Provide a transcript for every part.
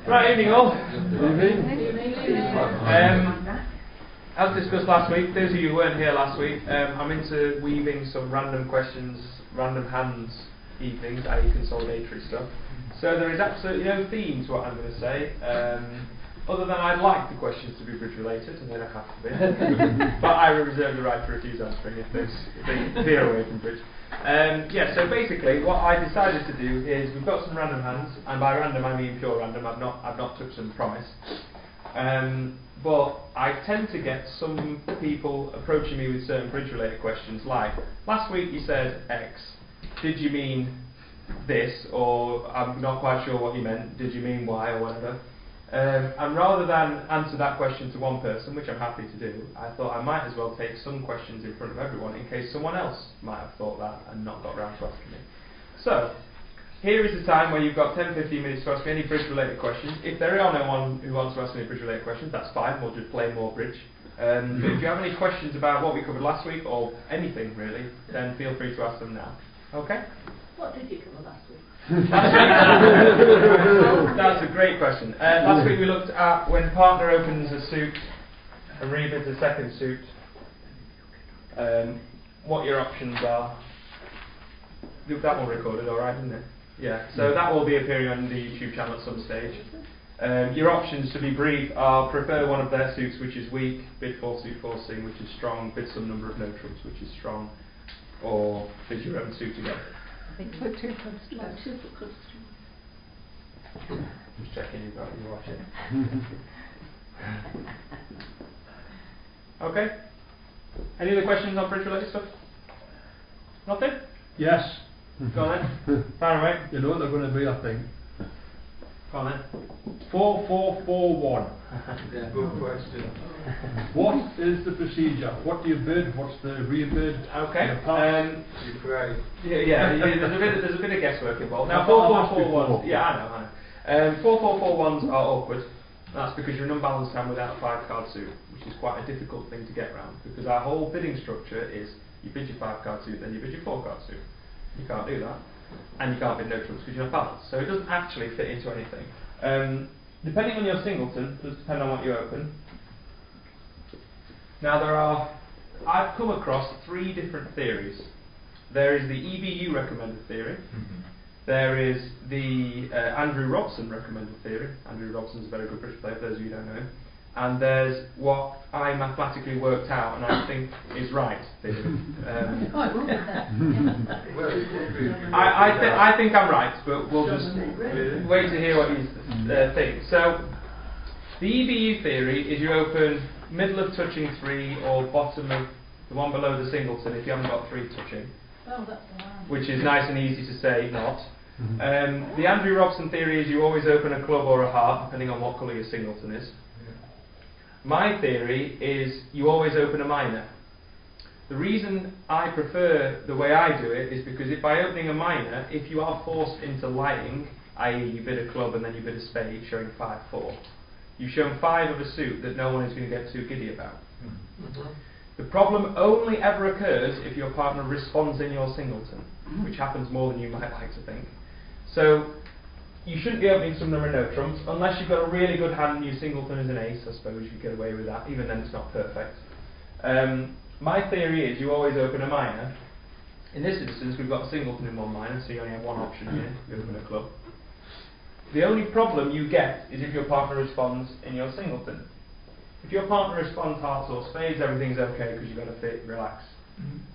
Right, evening all. Evening. As discussed last week, those of you who weren't here last week, I'm into weaving some random questions, random hands evenings, i.e. consolidatory stuff. So there is absolutely no theme to what I'm going to say, other than I'd like the questions to be bridge related, and they don't have to be. But I reserve the right to refuse answering if they veer away from bridge. So basically what I decided to do is we've got some random hands, and by random I mean pure random. I've not touched them, promise. But I tend to get some people approaching me with certain bridge related questions, like last week you said X, did you mean this, or I'm not quite sure what you meant, did you mean Y, or whatever. And rather than answer that question to one person, which I'm happy to do, I thought I might as well take some questions in front of everyone in case someone else might have thought that and not got round to asking me. So, here is the time where you've got 10-15 minutes to ask me any bridge related questions. If there are no one who wants to ask me bridge related questions, that's fine, we'll just play more bridge. But if you have any questions about what we covered last week, or anything really, then feel free to ask them now. Okay? What did you cover last week? That's a great question. Last week we looked at when partner opens a suit and rebids a second suit, what your options are. That one recorded alright, didn't it? Yeah, so that will be appearing on the YouTube channel at some stage. Your options, to be brief, are prefer one of their suits which is weak, bid full suit forcing which is strong, bid some number of no trumps which is strong, or bid your own suit together. Just checking you've got your watching. Okay. Any other questions on bridge related stuff? Nothing? Yes. Go on then. Fire away. You know what they're going to be, I think. Go on then. 4441. Yeah, good question. What is the procedure? What do you bid? What's the rebid? Okay. You pray. There's a bit of guesswork involved. Now 4441. Yeah, I know. 4441s are awkward. That's because you're an unbalanced hand without a 5-card suit, which is quite a difficult thing to get around. Because our whole bidding structure is you bid your 5-card suit, then you bid your 4-card suit. You can't do that, and you can't bid no trumps because you're not balanced. So it doesn't actually fit into anything. Depending on your singleton, it does depend on what you open. Now I've come across 3 different theories. There is the EBU recommended theory. There is the Andrew Robson recommended theory. Andrew Robson's a very good bridge player, for those of you who don't know him. And there's what I mathematically worked out and I think is right theory. I think I'm right, but we'll just wait to hear what you think. So, the EBU theory is you open middle of touching 3 or bottom of the one below the singleton if you haven't got 3 touching. Oh, that's the one. Which is nice and easy to say not. The Andrew Robson theory is you always open a club or a heart depending on what colour your singleton is. My theory is you always open a minor. The reason I prefer the way I do it is because if by opening a minor, if you are forced into lying, i.e. you bid a club and then you bid a spade showing 5-4, you've shown 5 of a suit that no one is going to get too giddy about. The problem only ever occurs if your partner responds in your singleton, which happens more than you might like to think. So you shouldn't be opening some number of no trumps, unless you've got a really good hand and your singleton is an ace. I suppose you get away with that, even then it's not perfect. My theory is you always open a minor. In this instance we've got a singleton in one minor, so you only have one option here, you open a club. The only problem you get is if your partner responds in your singleton. If your partner responds hearts or spades, everything's okay because you've got a fit, relax.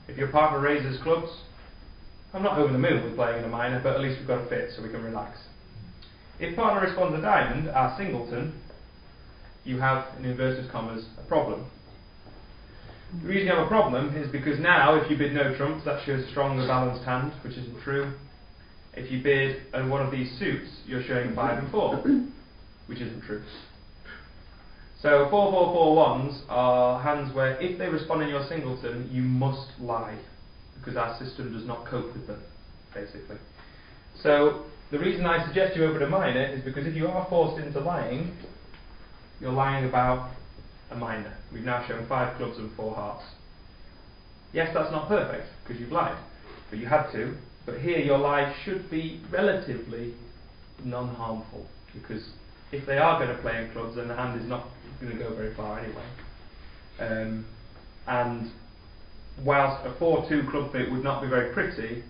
If your partner raises clubs, I'm not over the moon with playing in a minor, but at least we've got a fit so we can relax. If partner responds a diamond, our singleton, you have, in inverted commas, a problem. The reason you have a problem is because now, if you bid no trumps, that shows a stronger balanced hand, which isn't true. If you bid one of these suits, you're showing 5 and 4, which isn't true. So 4441s are hands where, if they respond in your singleton, you must lie, because our system does not cope with them, basically. So the reason I suggest you open a minor is because if you are forced into lying, you're lying about a minor. We've now shown 5 clubs and 4 hearts. Yes, that's not perfect, because you've lied, but you had to. But here your lie should be relatively non-harmful, because if they are going to play in clubs, then the hand is not going to go very far anyway. And whilst a 4-2 club fit would not be very pretty,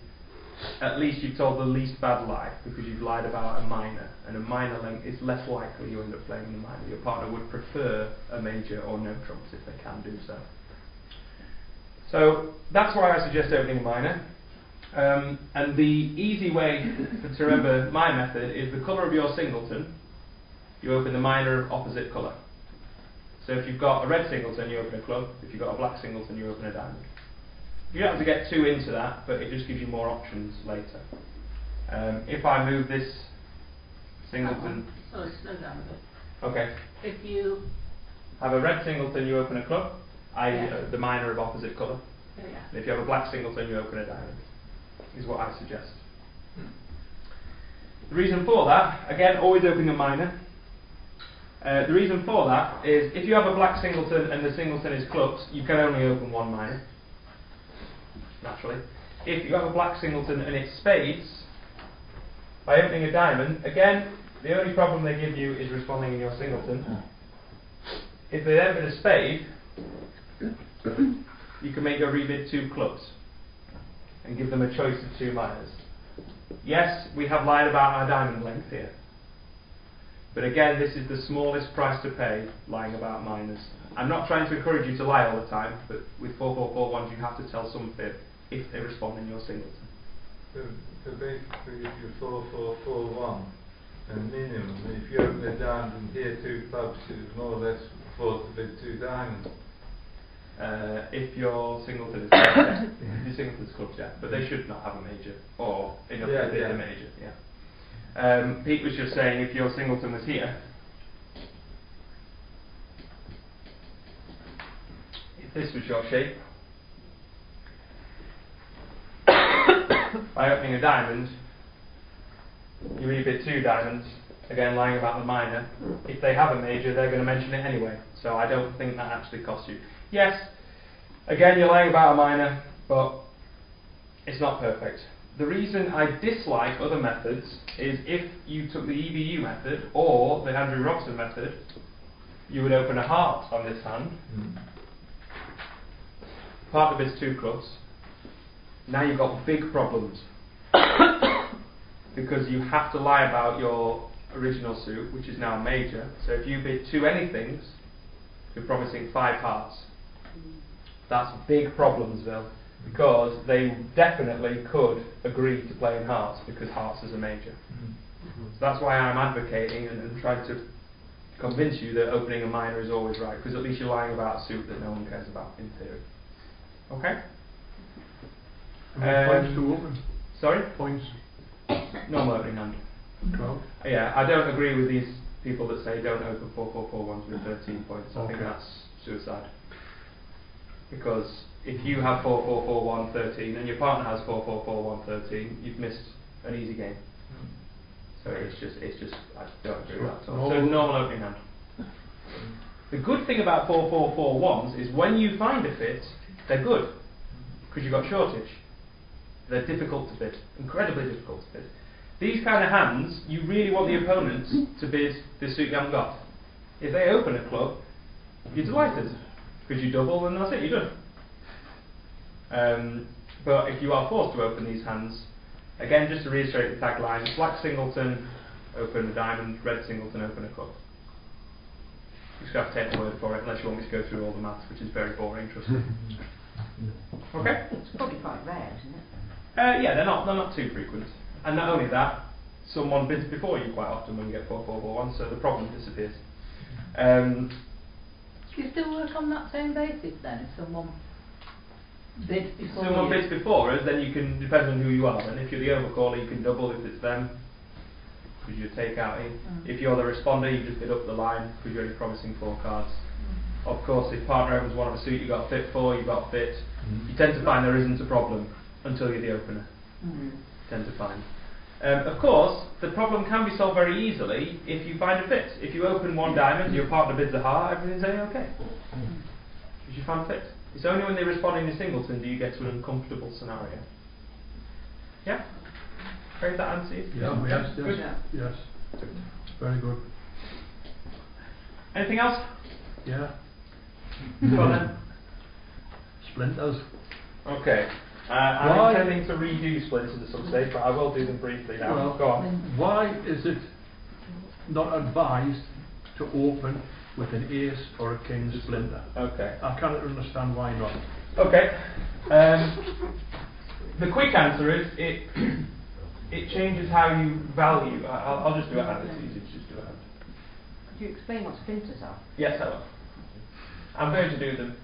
at least you've told the least bad lie, because you've lied about a minor, and a minor length is less likely you end up playing the minor. Your partner would prefer a major or no trumps if they can do so. So that's why I suggest opening a minor. And the easy way to remember my method is the colour of your singleton, you open the minor of opposite colour. So if you've got a red singleton, you open a club. If you've got a black singleton, you open a diamond. You don't have to get too into that, but it just gives you more options later. If I move this singleton... Sorry, slow down a bit. Okay. If you... have a red singleton, you open a club, the minor of opposite colour. Yeah. And if you have a black singleton, you open a diamond, is what I suggest. The reason for that, again, always opening a minor. The reason for that is if you have a black singleton and the singleton is clubs, you can only open one minor, naturally. If you have a black singleton and it's spades, by opening a diamond, again, the only problem they give you is responding in your singleton. If they open a spade, you can make your rebid 2 clubs and give them a choice of 2 minors. Yes, we have lied about our diamond length here. But again, this is the smallest price to pay, lying about minors. I'm not trying to encourage you to lie all the time, but with 4-4-4-1s you have to tell some fib if they respond in your singleton. So basically, if you're 4-4-4-1, and minimum, if you open a diamond and here 2 clubs, it's more or less forced to bid 2 diamonds. If your singleton is clubs, yeah. Your singleton's clubs, yeah. But they should not have a major, or enough to bid a major, yeah. Pete was just saying if your singleton was here, if this was your shape, by opening a diamond, you rebid 2 diamonds, again lying about the minor. If they have a major, they're going to mention it anyway, so I don't think that actually costs you. Yes, again you're lying about a minor, but it's not perfect. The reason I dislike other methods is if you took the EBU method or the Andrew Robson method, you would open a heart on this hand. Partner bids 2 clubs. Now you've got big problems because you have to lie about your original suit, which is now a major. So if you bid 2 anythings, you're promising 5 hearts. That's big problems, though, because they definitely could agree to play in hearts because hearts is a major. So that's why I'm advocating and trying to convince you that opening a minor is always right, because at least you're lying about a suit that no one cares about in theory. Okay? Points to open. Sorry? Points. Normal opening hand. 12. Yeah, I don't agree with these people that say don't open 4-4-4-1s with 13 points. I think that's suicide. Because if you have 4-4-4-1 13 and your partner has 4-4-4-1 13, you've missed an easy game. So it's just I don't agree with that at all. So normal opening hand. The good thing about 4-4-4-1s is when you find a fit, they're good because you've got shortage. They're difficult to bid, incredibly difficult to bid. These kind of hands, you really want the opponent to bid the suit you haven't got. If they open a club, you're delighted because you double and that's it, you're done. But if you are forced to open these hands, again, just to reiterate the tagline: black singleton, open a diamond; red singleton, open a club. You just have to take the word for it, unless you want me to go through all the maths, which is very boring, trust me. Okay? It's probably quite rare, isn't it? Yeah, they're not too frequent. And not only that, someone bids before you quite often when you get 4-4-4-1, so the problem disappears. Do you still work on that same basis then, if someone bids before Someone you? bids before us, then you can, depends on who you are, and if you're the overcaller, you can double if it's them, because you take out in. If you're the responder, you just bid up the line, because you're only promising 4 cards. Of course, if partner opens one of a suit you've got a fit for, you've got a fit, you tend to find there isn't a problem until you're the opener. Tend to find. Of course, the problem can be solved very easily if you find a fit. If you open one diamond, your partner bids a heart, everything's okay. Because you found a fit. It's only when they respond in a singleton do you get to an uncomfortable scenario. Yeah? Great, that answer you? Yeah, yes, Good. yes, yes. Very good. Anything else? Yeah. Go on then. Splinters. Okay. Why? I'm intending to redo splinters at some stage, but I will do them briefly now. Well, Go on. why is it not advised to open with an ace or a king splinter? Okay. I cannot understand why not. Okay. The quick answer is it changes how you value. I'll just do it hand. It's easy to just do it hand. Could you explain what splinters are? Yes, I will. I'm going to do them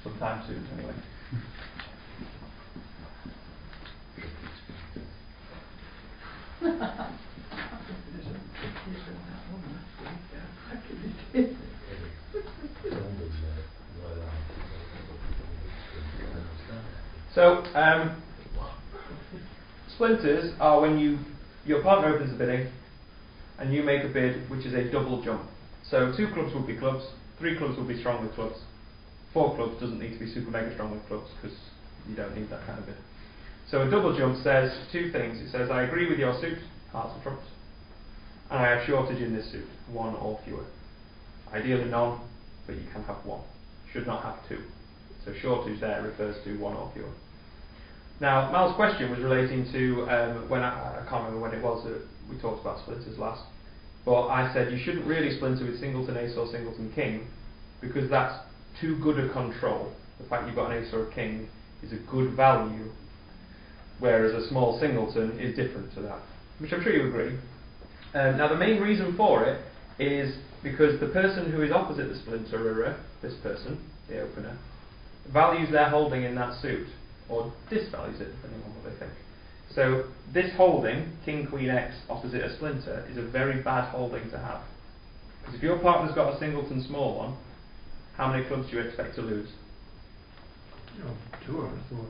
sometime soon, anyway. So, splinters are when your partner opens the bidding and you make a bid which is a double jump. So 2 clubs will be clubs, 3 clubs will be strong with clubs, 4 clubs doesn't need to be super mega strong with clubs because you don't need that kind of bid. So a double jump says 2 things. It says I agree with your suit, hearts and trumps, and I have shortage in this suit, 1 or fewer. Ideally none, but you can have 1. Should not have 2. So shortage there refers to 1 or fewer. Now, Mal's question was relating to when I can't remember when it was that we talked about splinters last, but I said you shouldn't really splinter with singleton ace or singleton king because that's too good a control. The fact you've got an ace or a king is a good value, whereas a small singleton is different to that, which I'm sure you agree. Now, the main reason for it is because the person who is opposite the splinterer, this person, the opener, values their holding in that suit, or disvalues it depending on what they think. So this holding, king, queen, x, opposite a splinter, is a very bad holding to have. Because if your partner's got a singleton small one, how many clubs do you expect to lose? 2, I thought.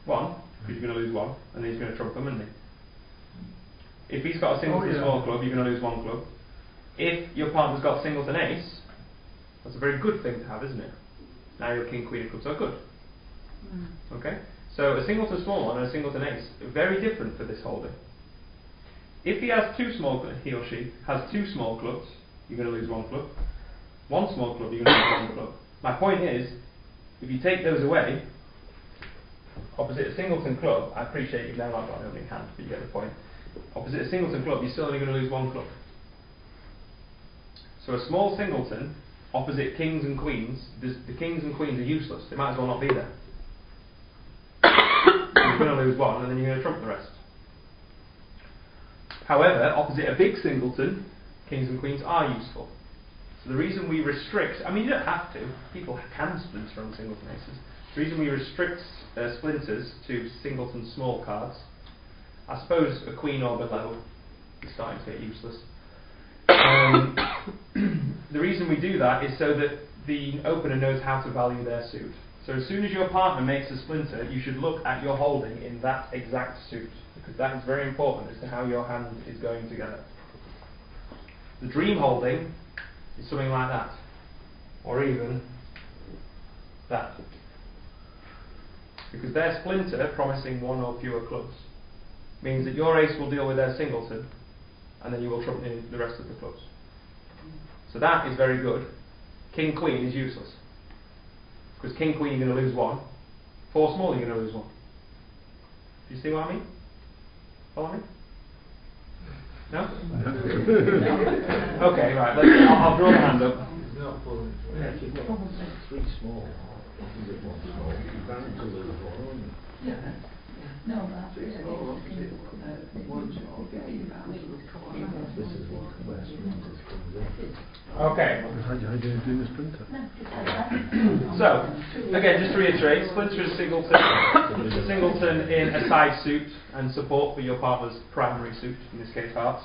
1, because you're going to lose 1, and he's going to trump them, isn't he? If he's got a singleton small club, you're going to lose 1 club. If your partner's got singleton ace, that's a very good thing to have, isn't it? Now your king, queen of clubs are good. Okay? So a singleton small one and a singleton ace are very different for this holding. If he has 2 small, he or she has 2 small clubs, you're going to lose 1 club. 1 small club, you're going to lose 1 club. My point is, if you take those away, opposite a singleton club, I appreciate you've now not got an opening hand, but you get the point. Opposite a singleton club, you're still only going to lose 1 club. So a small singleton, opposite kings and queens, the kings and queens are useless. They might as well not be there. You're going to lose 1 and then you're going to trump the rest. However, opposite a big singleton, kings and queens are useful. So the reason we restrict, I mean you don't have to, people can splinter on singleton aces. The reason we restrict splinters to singleton small cards, I suppose a queen or below is starting to get useless. The reason we do that is so that the opener knows how to value their suit. So as soon as your partner makes a splinter, you should look at your holding in that exact suit, because that is very important as to how your hand is going together. The dream holding is something like that, or even that, because their splinter, promising 1 or fewer clubs, means that your ace will deal with their singleton, and then you will trump the rest of the clubs. So that is very good. King, queen is useless. Because king, queen, you're going to lose 1. 4 small, you're going to lose 1. Do you see what I mean? Follow me? No? Okay, right. I'll draw the hand up. Not following. 3 small. Is it 1 small? You're bound to lose 1, aren't you? Yeah. No, that's This is one where splinters comes in. Okay. How do you do the splinter? So, again, just to reiterate, splinter is singleton in a side suit and support for your partner's primary suit, in this case hearts.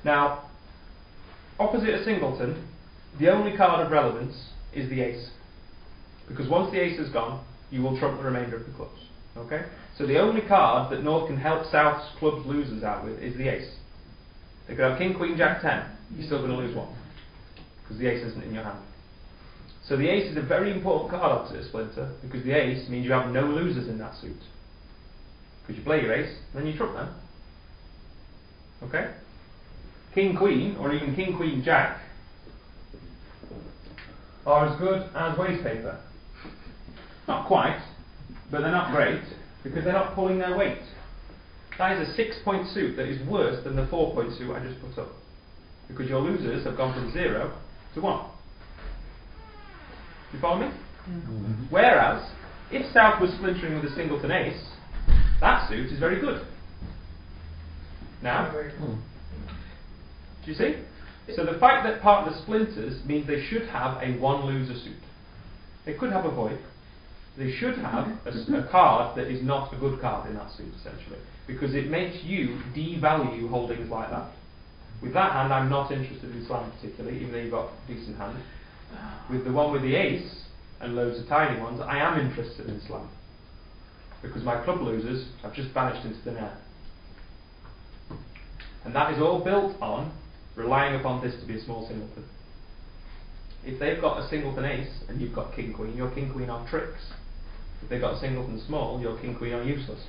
Now, opposite a singleton, the only card of relevance is the ace. Because once the ace is gone, you will trump the remainder of the clubs. Okay? So the only card that North can help South's clubs losers out with is the ace. They could have king, queen, jack, 10. You're still going to lose 1. Because the ace isn't in your hand. So the ace is a very important card opposite a splinter, because the ace means you have no losers in that suit. Because you play your ace, and then you trump them. Okay? King Queen, or even King Queen Jack, are as good as waste paper. Not quite, but they're not great, because they're not pulling their weight. That is a 6-point suit that is worse than the 4-point suit I just put up. Because your losers have gone from 0 to 1. You follow me? Mm. Whereas, if South was splintering with a singleton ace, that suit is very good. Now, do you see? So the fact that part of the splinters means they should have a one-loser suit. They could have a void. They should have a card that is not a good card in that suit, essentially. Because it makes you devalue holdings like that. With that hand, I'm not interested in slam particularly, even though you've got a decent hand. With the one with the ace, and loads of tiny ones, I am interested in slam. Because my club losers have just vanished into thin air. And that is all built on relying upon this to be a small singleton. If they've got a singleton ace, and you've got king queen, your king queen are tricks. If they've got a singleton small, your king queen are useless.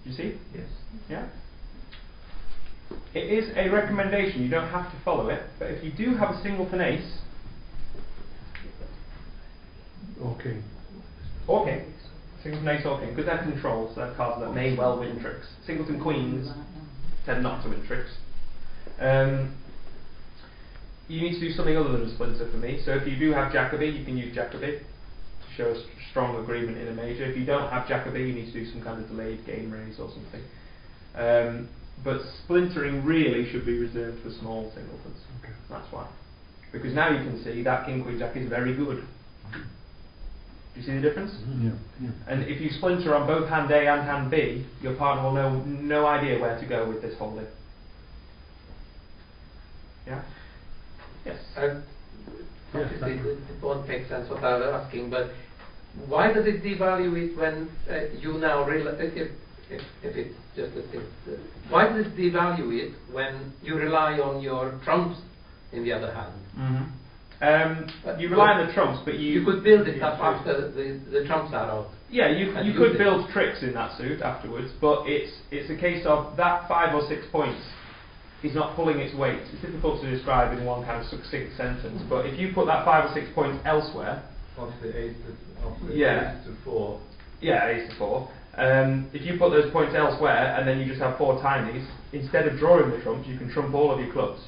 You see? Yes. Yeah? It is a recommendation, you don't have to follow it, but if you do have a singleton ace, Or king. or king, singleton ace or king, because they're controls, they're cards that may well win tricks. Singleton queens tend not to win tricks. You need to do something other than a splinter for me, so if you do have Jacoby, you can use Jacoby to show a strong agreement in a major. If you don't have Jacoby, you need to do some kind of delayed game raise or something. But splintering really should be reserved for small singletons. Okay. That's why. Because now you can see that King Queen Jack is very good. Do you see the difference? Yeah. And if you splinter on both hand A and hand B, your partner will know no idea where to go with this holding. Yeah? Yes. Obviously, it won't make sense what I was asking, but why does it devalue it when you now realize, if it's just a thing, why does it devalue it when you rely on your trumps in the other hand? Mm-hmm. You rely on the trumps, but you could build it up after the trumps are out. Yeah, you could build tricks in that suit afterwards, but it's a case of that 5 or 6 points is not pulling its weight. It's difficult to describe in one kind of succinct sentence, but if you put that 5 or 6 points elsewhere, Off the ace to 4. Yeah, ace to 4. If you put those points elsewhere and then you just have 4 tinies, instead of drawing the trumps, you can trump all of your clubs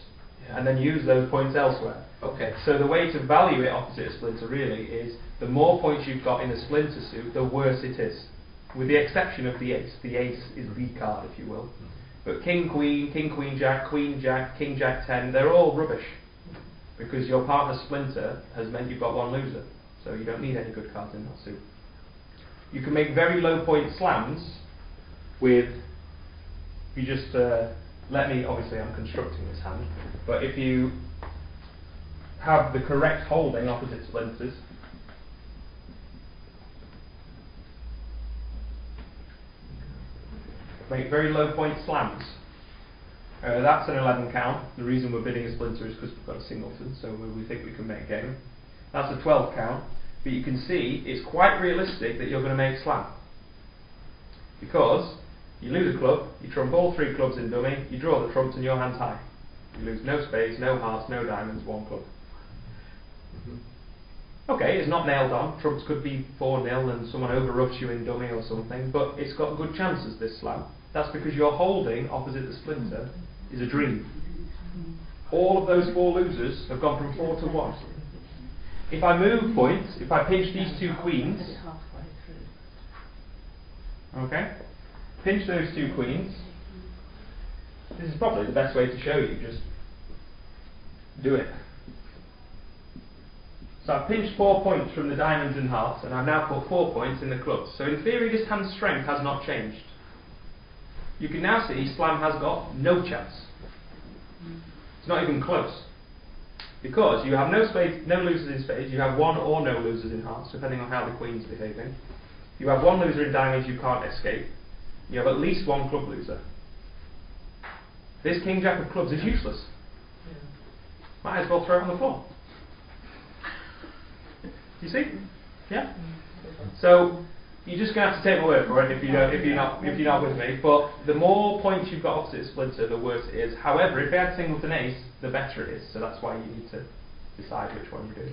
and then use those points elsewhere. Okay. So the way to value it opposite a splinter really is the more points you've got in a splinter suit, the worse it is. With the exception of the ace. The ace is the card, if you will. But king, queen, jack, king, jack 10, they're all rubbish. Because your partner's splinter has meant you've got one loser. So you don't need any good cards in that suit. You can make very low point slams with, if you just, let me, obviously I'm constructing this hand, but if you have the correct holding opposite splinters, make very low point slams. That's an 11 count. The reason we're bidding a splinter is because we've got a singleton, so we think we can make game. That's a 12 count, but you can see it's quite realistic that you're going to make slam. Because you lose a club, you trump all 3 clubs in dummy, you draw the trumps and your hand's high. You lose no spades, no hearts, no diamonds, 1 club. Okay, it's not nailed on. Trumps could be 4-0 and someone overruffs you in dummy or something, but it's got good chances, this slam. That's because your holding opposite the splinter is a dream. All of those 4 losers have gone from 4 to 1. If I move points, if I pinch these 2 queens, okay, pinch those 2 queens, this is probably the best way to show you, just do it. So I've pinched 4 points from the diamonds and hearts, and I've now put 4 points in the clubs. So in theory, this hand's strength has not changed. You can now see slam has got no chance. It's not even close. Because you have no spades, no losers in spades, you have 1 or no losers in hearts, depending on how the queen's behaving. You have 1 loser in diamonds you can't escape. You have at least 1 club loser. This king jack of clubs is useless. Might as well throw it on the floor. Do you see? Yeah? So, You're just going to have to take my word for it if you're not with me. But the more points you've got opposite splinter, the worse it is. However, if they had singleton ace, the better it is. So that's why you need to decide which one you do.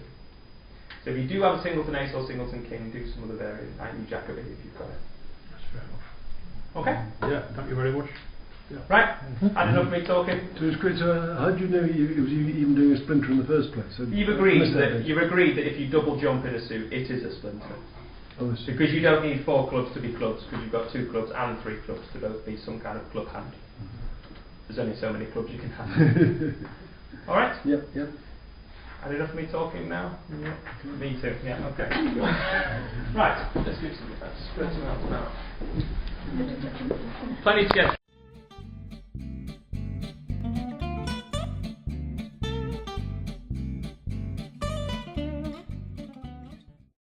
So if you do have a singleton ace or singleton king, do some of the variant. Knight e Jacobi if you've got it. That's fair enough. Okay. Yeah, thank you very much. Yeah. Right. Had enough of me talking. So it's great. So how do you know it was even doing a splinter in the first place? So You've agreed that if you double jump in a suit, it is a splinter. Oh, I see. Because you don't need 4 clubs to be clubs, because you've got 2 clubs and 3 clubs to both be some kind of club hand. There's only so many clubs you can have. Alright? Yep, yep. Had enough of me talking now? Yeah. Me too, yeah, okay. Right, let's do something else. Plenty to get